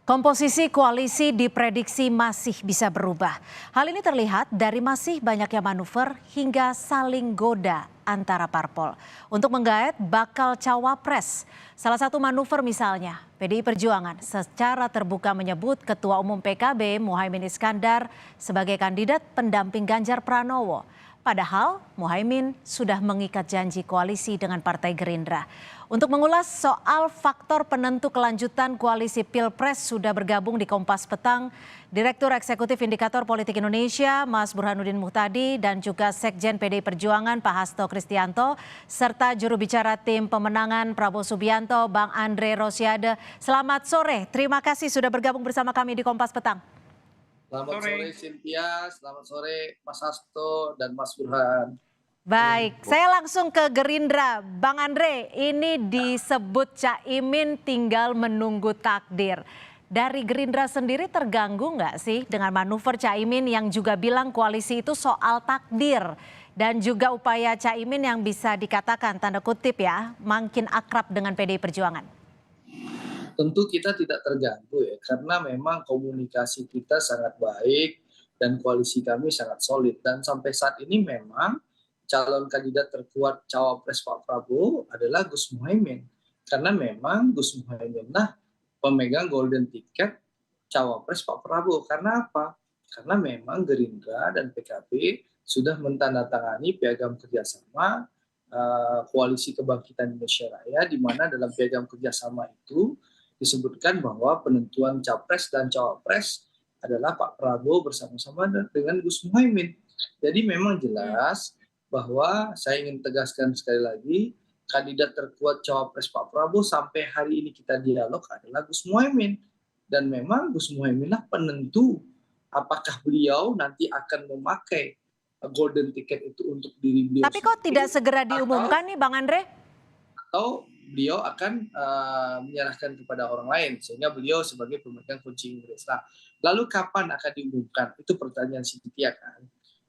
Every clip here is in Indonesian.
Komposisi koalisi diprediksi masih bisa berubah. Hal ini terlihat dari masih banyaknya manuver hingga saling goda antara parpol untuk menggait bakal cawapres. Salah satu manuver misalnya, PDI Perjuangan secara terbuka menyebut Ketua Umum PKB Muhaimin Iskandar sebagai kandidat pendamping Ganjar Pranowo. Padahal Muhaimin sudah mengikat janji koalisi dengan Partai Gerindra. Untuk mengulas soal faktor penentu kelanjutan koalisi Pilpres sudah bergabung di Kompas Petang Direktur Eksekutif Indikator Politik Indonesia Mas Burhanuddin Muhtadi dan juga Sekjen PDI Perjuangan Pak Hasto Kristianto serta juru bicara tim pemenangan Prabowo Subianto Bang Andre Rosiade. Selamat sore, terima kasih sudah bergabung bersama kami di Kompas Petang. Selamat sore Cynthia, selamat sore Mas Hasto dan Mas Burhan. Baik, saya langsung ke Gerindra. Bang Andre, ini disebut Caimin tinggal menunggu takdir. Dari Gerindra sendiri terganggu nggak sih dengan manuver Caimin yang juga bilang koalisi itu soal takdir. Dan juga upaya Caimin yang bisa dikatakan tanda kutip ya, makin akrab dengan PDI Perjuangan. Tentu kita tidak terganggu ya, karena memang komunikasi kita sangat baik dan koalisi kami sangat solid. Dan sampai saat ini memang calon kandidat terkuat cawapres Pak Prabowo adalah Gus Muhaimin. Karena memang Gus Muhaimin lah pemegang golden ticket cawapres Pak Prabowo. Karena apa? Karena memang Gerindra dan PKB sudah mentandatangani piagam kerjasama Koalisi Kebangkitan Indonesia Raya, di mana dalam piagam kerjasama itu disebutkan bahwa penentuan capres dan cawapres adalah Pak Prabowo bersama-sama dengan Gus Muhaimin. Jadi memang jelas bahwa saya ingin tegaskan sekali lagi, kandidat terkuat cawapres Pak Prabowo sampai hari ini kita dialog adalah Gus Muhaimin. Dan memang Gus Muhaimin lah penentu apakah beliau nanti akan memakai golden ticket itu untuk diri beliau. Tapi kok tidak segera diumumkan nih Bang Andre? Atau beliau akan menyerahkan kepada orang lain sehingga beliau sebagai pemegang kunci Inggris. Nah, lalu kapan akan diumumkan? Itu pertanyaan Cynthia kan.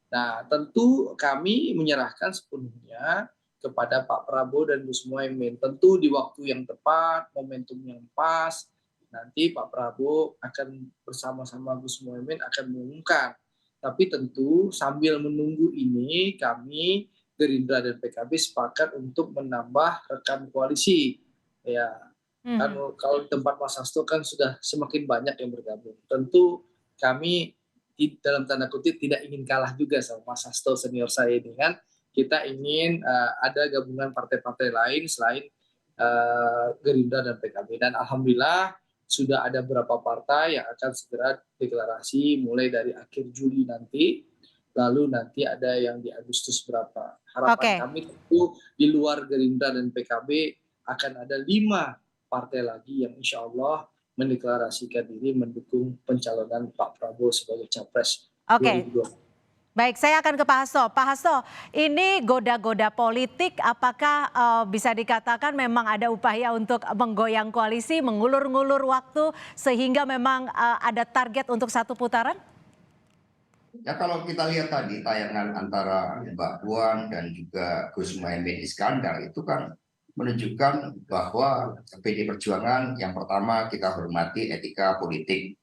Nah, tentu kami menyerahkan sepenuhnya kepada Pak Prabowo dan Gus Muhaimin. Tentu di waktu yang tepat, momentum yang pas, nanti Pak Prabowo akan bersama-sama Gus Muhaimin akan mengumumkan. Tapi tentu sambil menunggu ini kami Gerindra dan PKB sepakat untuk menambah rekan koalisi. Ya, kan kalau di tempat Mas Hasto kan sudah semakin banyak yang bergabung. Tentu kami dalam tanda kutip tidak ingin kalah juga sama Mas Hasto senior saya ini kan. Kita ingin ada gabungan partai-partai lain selain Gerindra dan PKB. Dan alhamdulillah sudah ada beberapa partai yang akan segera deklarasi mulai dari akhir Juli nanti. Lalu nanti ada yang di Agustus berapa. Harapan kami tentu di luar Gerindra dan PKB akan ada 5 partai lagi yang insya Allah mendeklarasikan diri mendukung pencalonan Pak Prabowo sebagai capres 2024. Baik, saya akan ke Pak Hasto. Pak Hasto, ini goda-goda politik apakah bisa dikatakan memang ada upaya untuk menggoyang koalisi, mengulur-ngulur waktu sehingga memang ada target untuk satu putaran? Ya kalau kita lihat tadi tayangan antara Mbak Puan dan juga Gus Muhaimin Iskandar itu kan menunjukkan bahwa PDI Perjuangan yang pertama kita hormati etika politik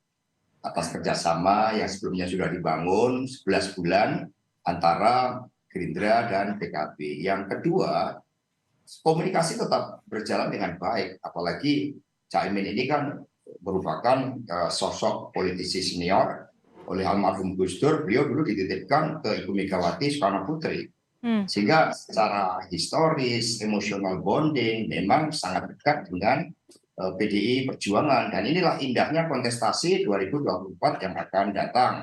atas kerjasama yang sebelumnya sudah dibangun 11 bulan antara Gerindra dan PKB. Yang kedua, komunikasi tetap berjalan dengan baik, apalagi Caimin ini kan merupakan sosok politisi senior. Oleh almarhum Gus Dur, beliau dulu dititipkan ke Ibu Megawati Soekarno Putri. Sehingga secara historis, emosional bonding memang sangat dekat dengan PDI Perjuangan. Dan inilah indahnya kontestasi 2024 yang akan datang.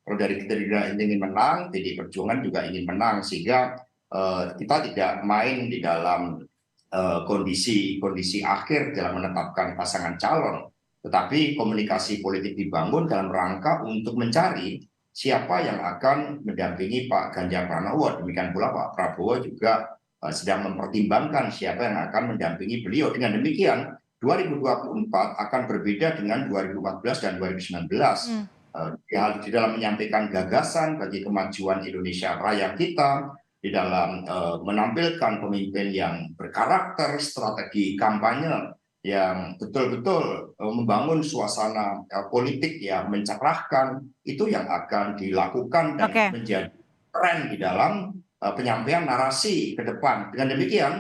Kalau dari Gerindra ingin menang, PDI Perjuangan juga ingin menang. Sehingga kita tidak main di dalam kondisi akhir dalam menetapkan pasangan calon. Tetapi komunikasi politik dibangun dalam rangka untuk mencari siapa yang akan mendampingi Pak Ganjar Pranowo. Demikian pula Pak Prabowo juga sedang mempertimbangkan siapa yang akan mendampingi beliau. Dengan demikian 2024 akan berbeda dengan 2014 dan 2019. Di dalam menyampaikan gagasan bagi kemajuan Indonesia Raya kita, di dalam menampilkan pemimpin yang berkarakter, strategi kampanye yang betul-betul membangun suasana politik yang mencerahkan, itu yang akan dilakukan dan Oke. menjadi tren di dalam penyampaian narasi ke depan. Dengan demikian,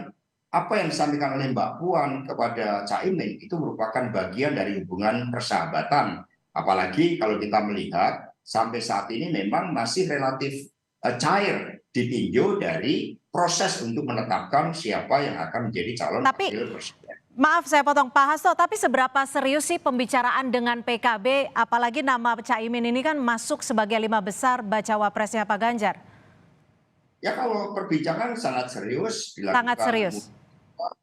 apa yang disampaikan oleh Mbak Puan kepada Caimin itu merupakan bagian dari hubungan persahabatan. Apalagi kalau kita melihat sampai saat ini memang masih relatif cair ditinjau dari proses untuk menetapkan siapa yang akan menjadi calon Tapi wakil presiden. maaf saya potong Pak Hasto, tapi seberapa serius sih pembicaraan dengan PKB, apalagi nama Caimin ini kan masuk sebagai 5 besar bacawa presnya Pak Ganjar? Ya kalau perbincangan sangat serius Sangat dilakukan serius.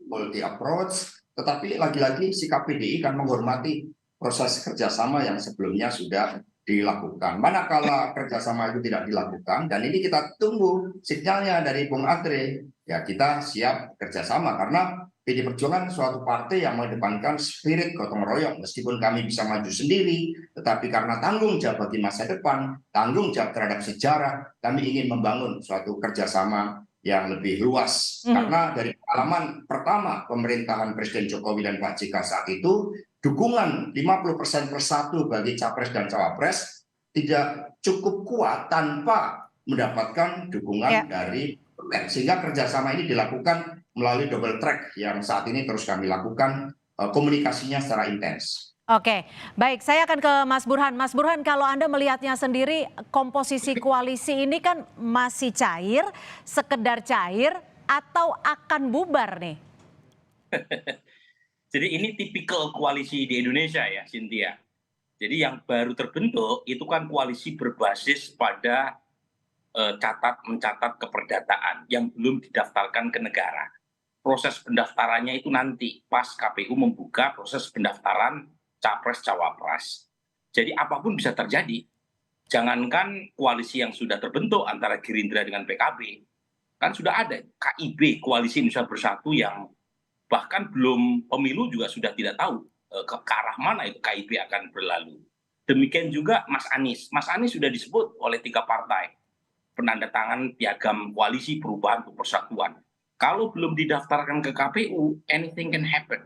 multi approach, tetapi lagi-lagi sikap PDI kan menghormati proses kerjasama yang sebelumnya sudah dilakukan. Manakala kerjasama itu tidak dilakukan, dan ini kita tunggu sinyalnya dari Bung Andre, ya kita siap kerjasama karena PD Perjuangan suatu partai yang mengedepankan spirit gotong royong. Meskipun kami bisa maju sendiri, tetapi karena tanggung jawab bagi masa depan, tanggung jawab terhadap sejarah, kami ingin membangun suatu kerjasama yang lebih luas. Karena dari pengalaman pertama pemerintahan Presiden Jokowi dan Pak JK saat itu, dukungan 50% persatu bagi capres dan cawapres tidak cukup kuat tanpa mendapatkan dukungan dari parlemen. Sehingga kerjasama ini dilakukan melalui double track yang saat ini terus kami lakukan komunikasinya secara intens. Oke, baik. Saya akan ke Mas Burhan. Mas Burhan, kalau Anda melihatnya sendiri, komposisi koalisi ini kan masih cair, sekedar cair, atau akan bubar nih? Jadi ini tipikal koalisi di Indonesia ya, Cynthia. Jadi yang baru terbentuk itu kan koalisi berbasis pada mencatat keperdataan yang belum didaftarkan ke negara. Proses pendaftarannya itu nanti pas KPU membuka proses pendaftaran capres-cawapres. Jadi apapun bisa terjadi. Jangankan koalisi yang sudah terbentuk antara Gerindra dengan PKB, kan sudah ada KIB, Koalisi Indonesia Bersatu, yang bahkan belum pemilu juga sudah tidak tahu ke arah mana itu KIB akan berlalu. Demikian juga Mas Anies. Mas Anies sudah disebut oleh 3 partai penandatangan piagam koalisi perubahan untuk persatuan. Kalau belum didaftarkan ke KPU, anything can happen.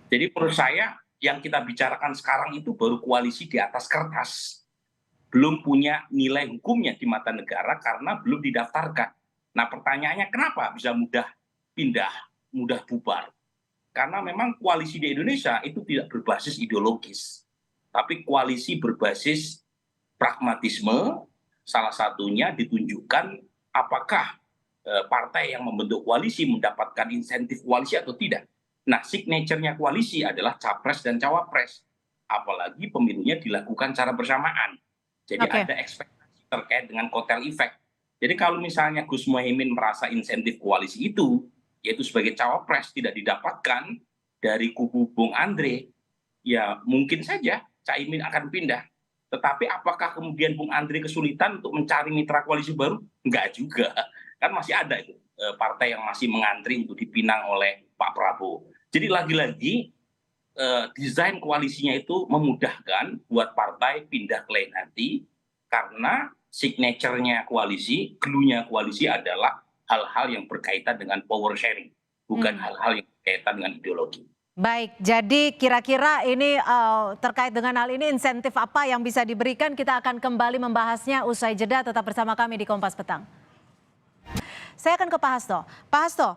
Jadi menurut saya yang kita bicarakan sekarang itu baru koalisi di atas kertas. Belum punya nilai hukumnya di mata negara karena belum didaftarkan. Nah pertanyaannya kenapa bisa mudah pindah, mudah bubar? Karena memang koalisi di Indonesia itu tidak berbasis ideologis. Tapi koalisi berbasis pragmatisme, salah satunya ditunjukkan apakah partai yang membentuk koalisi mendapatkan insentif koalisi atau tidak. Nah, signature-nya koalisi adalah capres dan cawapres. Apalagi pemilunya dilakukan secara bersamaan. Jadi ada ekspektasi terkait dengan kotel efek. Jadi kalau misalnya Gus Muhaimin merasa insentif koalisi itu, yaitu sebagai cawapres tidak didapatkan dari kubu Bung Andre, ya mungkin saja Caimin akan pindah. Tetapi apakah kemudian Bung Andre kesulitan untuk mencari mitra koalisi baru? Enggak juga. Kan masih ada itu partai yang masih mengantri untuk dipinang oleh Pak Prabowo. Jadi lagi-lagi desain koalisinya itu memudahkan buat partai pindah ke lain hati karena signature-nya koalisi, clue-nya koalisi adalah hal-hal yang berkaitan dengan power sharing, bukan hal-hal yang berkaitan dengan ideologi. Baik, jadi kira-kira ini terkait dengan hal ini insentif apa yang bisa diberikan, kita akan kembali membahasnya usai jeda. Tetap bersama kami di Kompas Petang. Saya akan ke Pak Hasto. Pak Hasto,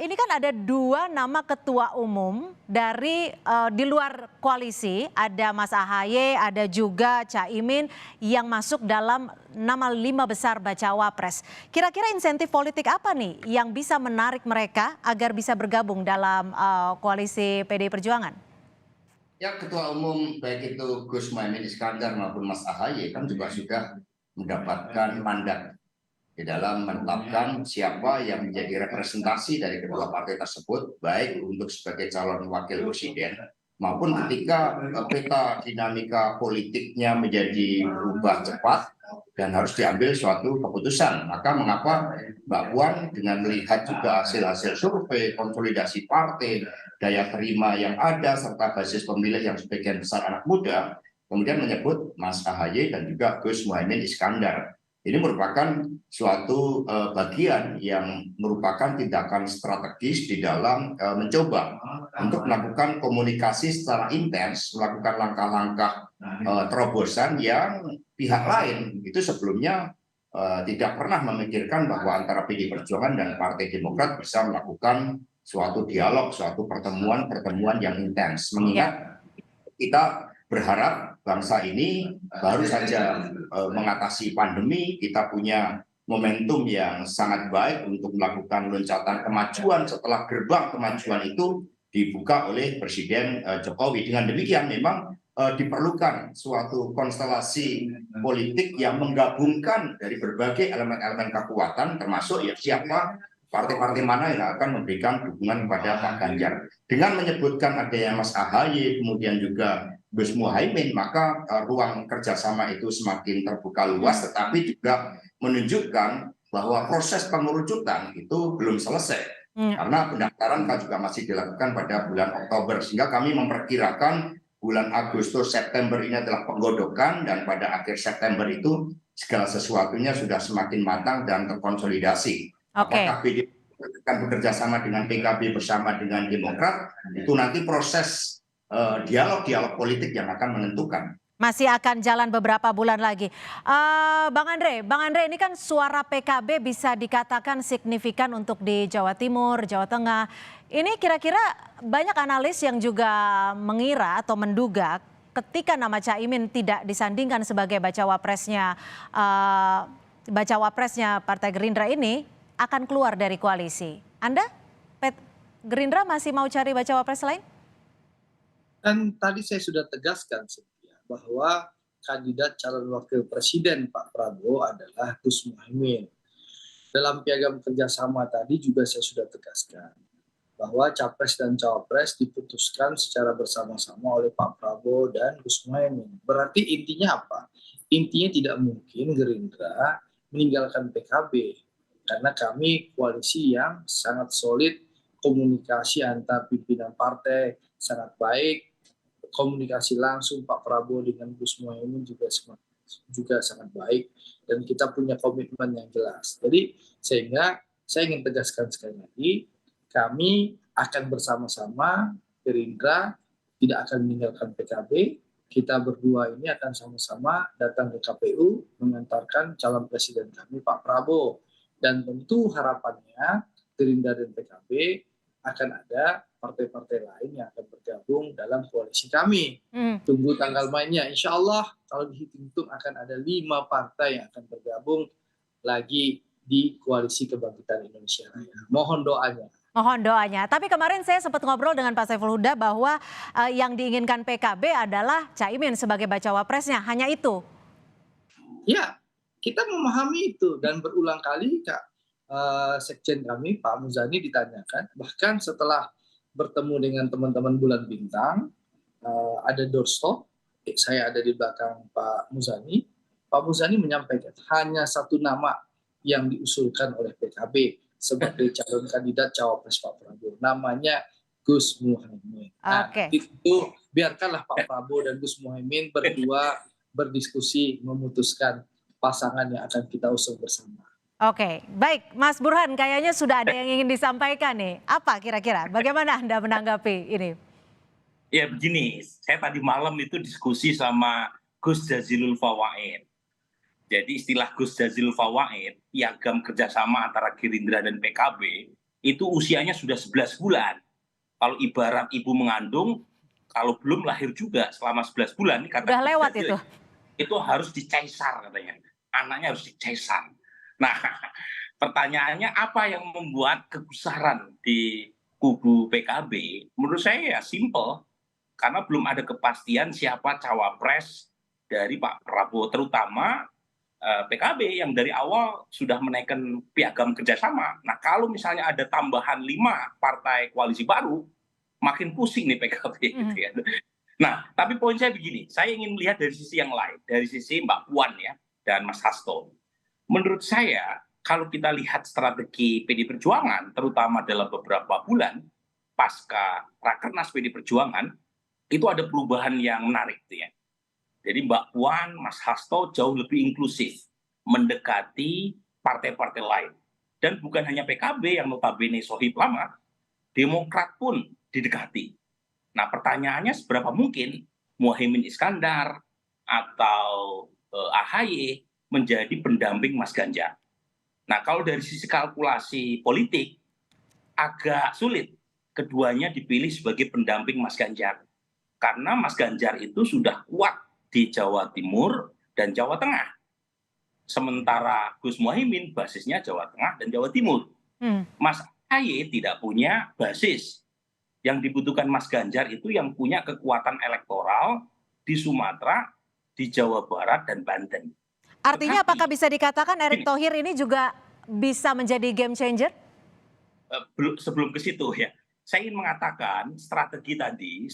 ini kan ada 2 nama ketua umum dari di luar koalisi, ada Mas AHY, ada juga Caimin yang masuk dalam nama 5 besar bacawa pres. Kira-kira insentif politik apa nih yang bisa menarik mereka agar bisa bergabung dalam koalisi PDI Perjuangan? Ya, ketua umum baik itu Gus Muhaimin Iskandar maupun Mas AHY kan juga sudah mendapatkan mandat di dalam menetapkan siapa yang menjadi representasi dari kedua partai tersebut, baik untuk sebagai calon wakil presiden maupun ketika peta dinamika politiknya menjadi berubah cepat dan harus diambil suatu keputusan. Maka mengapa Mbak Puan dengan melihat juga hasil-hasil survei, konsolidasi partai, daya terima yang ada, serta basis pemilih yang sebagian besar anak muda, kemudian menyebut Mas AHY dan juga Gus Muhaimin Iskandar. Ini merupakan suatu bagian yang merupakan tindakan strategis di dalam mencoba untuk melakukan komunikasi secara intens, melakukan langkah-langkah terobosan yang pihak lain itu sebelumnya tidak pernah memikirkan bahwa antara PD Perjuangan dan Partai Demokrat bisa melakukan suatu dialog, suatu pertemuan yang intens. Mengingat kita berharap bangsa ini baru saja mengatasi pandemi, kita punya momentum yang sangat baik untuk melakukan loncatan kemajuan setelah gerbang kemajuan itu dibuka oleh Presiden Jokowi. Dengan demikian memang diperlukan suatu konstelasi politik yang menggabungkan dari berbagai elemen-elemen kekuatan, termasuk ya siapa partai-partai mana yang akan memberikan dukungan kepada Pak Ganjar. Dengan menyebutkan adanya Mas AHY, kemudian juga Gus Muhaimin, maka ruang kerjasama itu semakin terbuka luas, tetapi juga menunjukkan bahwa proses pengerucutan itu belum selesai. Karena pendaftaran kan juga masih dilakukan pada bulan Oktober, sehingga kami memperkirakan bulan Agustus September ini adalah penggodokan, dan pada akhir September itu segala sesuatunya sudah semakin matang dan terkonsolidasi. Apakah PD akan bekerja sama dengan PKB bersama dengan Demokrat, itu nanti proses dialog politik yang akan menentukan. Masih akan jalan beberapa bulan lagi. Bang Andre, ini kan suara PKB bisa dikatakan signifikan untuk di Jawa Timur, Jawa Tengah. Ini kira-kira banyak analis yang juga mengira atau menduga ketika nama Caimin tidak disandingkan sebagai bacawa presnya Partai Gerindra ini akan keluar dari koalisi. Anda, Gerindra masih mau cari bacawa pres lain? Kan tadi saya sudah tegaskan bahwa kandidat calon wakil presiden Pak Prabowo adalah Gus Muhaimin. Dalam piagam kerjasama tadi juga saya sudah tegaskan bahwa capres dan cawapres diputuskan secara bersama-sama oleh Pak Prabowo dan Gus Muhaimin. Berarti intinya apa? Intinya tidak mungkin Gerindra meninggalkan PKB, karena kami koalisi yang sangat solid, komunikasi antar pimpinan partai sangat baik, komunikasi langsung Pak Prabowo dengan Gus Muhaimin juga sangat baik, dan kita punya komitmen yang jelas. Jadi sehingga saya ingin tegaskan sekali lagi, kami akan bersama-sama, Gerindra tidak akan meninggalkan PKB, kita berdua ini akan sama-sama datang ke KPU mengantarkan calon presiden kami Pak Prabowo, dan tentu harapannya Gerindra dan PKB akan ada partai-partai lain yang akan bergabung dalam koalisi kami. Tunggu tanggal mainnya. Insya Allah kalau dihitung akan ada 5 partai yang akan bergabung lagi di Koalisi Kebangkitan Indonesia Raya. Mohon doanya. Mohon doanya. Tapi kemarin saya sempat ngobrol dengan Pak Saiful Huda bahwa yang diinginkan PKB adalah Caimin sebagai bacawa presnya. Hanya itu. Ya, kita memahami itu, dan berulang kali Sekjen kami Pak Muzani ditanyakan, bahkan setelah bertemu dengan teman-teman Bulan Bintang, ada doorstop, saya ada di belakang Pak Muzani menyampaikan hanya satu nama yang diusulkan oleh PKB sebagai calon kandidat cawapres Pak Prabowo, namanya Gus Muhaimin. Nah, itu biarkanlah Pak Prabowo dan Gus Muhaimin berdua berdiskusi memutuskan pasangan yang akan kita usung bersama. Oke, baik Mas Burhan, kayaknya sudah ada yang ingin disampaikan nih. Apa kira-kira? Bagaimana Anda menanggapi ini? Ya begini, saya tadi malam itu diskusi sama Gus Jazilul Fawait. Jadi istilah Gus Jazilul Fawait, piagam kerjasama antara Gerindra dan PKB, itu usianya sudah 11 bulan. Kalau ibarat ibu mengandung, kalau belum lahir juga selama 11 bulan, kata udah lewat itu harus dicaisar katanya. Anaknya harus dicaisar. Nah, pertanyaannya apa yang membuat kegusaran di kubu PKB? Menurut saya ya simple, karena belum ada kepastian siapa cawapres dari Pak Prabowo, terutama PKB yang dari awal sudah menaikkan piagam kerjasama. Nah, kalau misalnya ada tambahan 5 partai koalisi baru, makin pusing nih PKB. Gitu ya. Nah, tapi poin saya begini, saya ingin melihat dari sisi yang lain, dari sisi Mbak Puan ya dan Mas Hasto. Menurut saya, kalau kita lihat strategi PD Perjuangan, terutama dalam beberapa bulan pasca Rakernas PD Perjuangan, itu ada perubahan yang menarik. Ya. Jadi Mbak Puan, Mas Hasto jauh lebih inklusif. mendekati partai-partai lain. Dan bukan hanya PKB yang notabene sohib lama, Demokrat pun didekati. Nah pertanyaannya seberapa mungkin Muhaimin Iskandar atau AHY menjadi pendamping Mas Ganjar. Nah kalau dari sisi kalkulasi politik agak sulit keduanya dipilih sebagai pendamping Mas Ganjar. Karena Mas Ganjar itu sudah kuat di Jawa Timur dan Jawa Tengah. Sementara Gus Muhaimin basisnya Jawa Tengah dan Jawa Timur. Mas AHY tidak punya basis. Yang dibutuhkan Mas Ganjar itu yang punya kekuatan elektoral di Sumatera, di Jawa Barat, dan Banten. Artinya apakah bisa dikatakan Erick Thohir ini juga bisa menjadi game changer? Sebelum ke situ ya, saya ingin mengatakan strategi tadi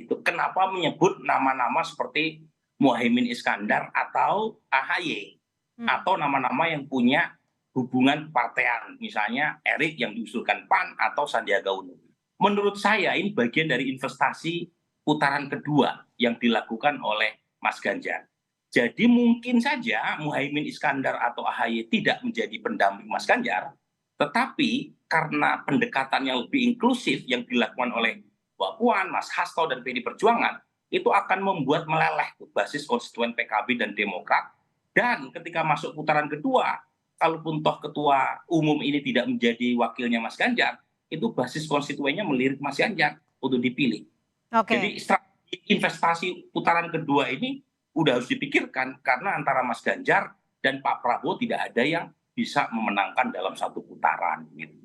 itu kenapa menyebut nama-nama seperti Muhaimin Iskandar atau AHY. Atau nama-nama yang punya hubungan partean, misalnya Erick yang diusulkan PAN atau Sandiaga Uno. Menurut saya ini bagian dari investasi putaran kedua yang dilakukan oleh Mas Ganjar. Jadi mungkin saja Muhaimin Iskandar atau AHY tidak menjadi pendamping Mas Ganjar, tetapi karena pendekatan yang lebih inklusif yang dilakukan oleh Mbak Puan, Mas Hasto, dan PD Perjuangan, itu akan membuat meleleh basis konstituen PKB dan Demokrat. Dan ketika masuk putaran kedua, kalaupun toh ketua umum ini tidak menjadi wakilnya Mas Ganjar, itu basis konstituennya melirik Mas Ganjar untuk dipilih. Jadi strategi investasi putaran kedua ini udah harus dipikirkan karena antara Mas Ganjar dan Pak Prabowo tidak ada yang bisa memenangkan dalam satu putaran. Gitu.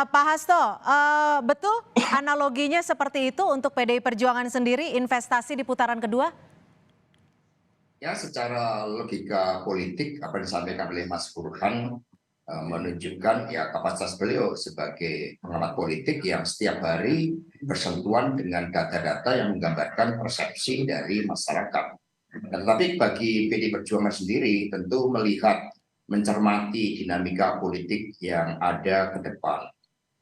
Pak Hasto, betul analoginya seperti itu untuk PDI Perjuangan sendiri investasi di putaran kedua? Ya, secara logika politik apa yang disampaikan oleh Mas Burhan menunjukkan ya kapasitas beliau sebagai pengamat politik yang setiap hari bersentuhan dengan data-data yang menggambarkan persepsi dari masyarakat. Tetapi bagi PD Perjuangan sendiri tentu melihat, mencermati dinamika politik yang ada ke depan.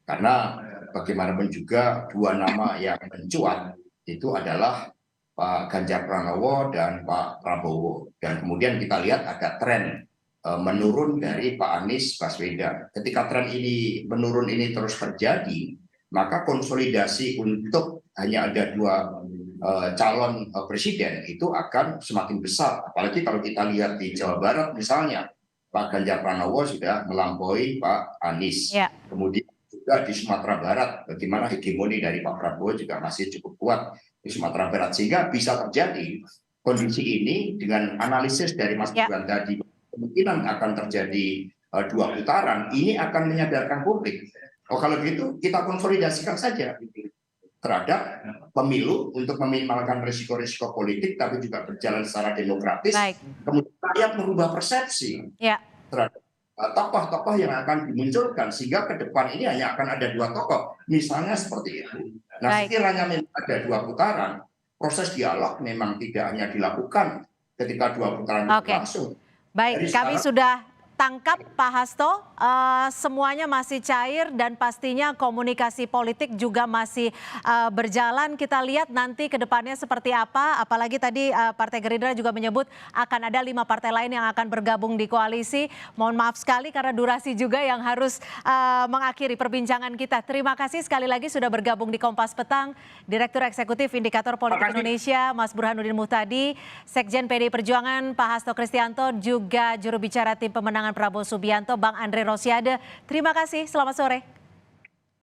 Karena bagaimanapun juga dua nama yang mencuat itu adalah Pak Ganjar Pranowo dan Pak Prabowo. Dan kemudian kita lihat ada tren menurun dari Pak Anies Baswedan. Ketika tren ini menurun ini terus terjadi, maka konsolidasi untuk hanya ada dua calon presiden itu akan semakin besar. Apalagi kalau kita lihat di Jawa Barat misalnya, Pak Ganjar Pranowo sudah melampaui Pak Anies. Kemudian juga di Sumatera Barat, bagaimana hegemoni dari Pak Prabowo juga masih cukup kuat di Sumatera Barat. Sehingga bisa terjadi kondisi ini dengan analisis dari Mas Burhan tadi, kemungkinan akan terjadi dua putaran, ini akan menyadarkan publik. Oh kalau gitu kita konsolidasikan saja terhadap pemilu untuk meminimalkan risiko-risiko politik, tapi juga berjalan secara demokratis. Kemudian rakyat merubah persepsi terhadap tokoh-tokoh yang akan dimunculkan, sehingga ke depan ini hanya akan ada dua tokoh, misalnya seperti itu. Nah, sekiranya memang ada dua putaran, proses dialog memang tidak hanya dilakukan ketika dua putaran berlangsung. Baik, kami sudah tangkap Pak Hasto, semuanya masih cair dan pastinya komunikasi politik juga masih berjalan. Kita lihat nanti ke depannya seperti apa, apalagi tadi Partai Gerindra juga menyebut akan ada 5 partai lain yang akan bergabung di koalisi. Mohon maaf sekali karena durasi juga yang harus mengakhiri perbincangan kita. Terima kasih sekali lagi sudah bergabung di Kompas Petang, Direktur Eksekutif Indikator Politik Indonesia, Mas Burhanuddin Muhtadi, Sekjen PDI Perjuangan, Pak Hasto Kristianto, juga juru bicara tim pemenangan Prabowo Subianto, Bang Andre Rosiade. Terima kasih, selamat sore.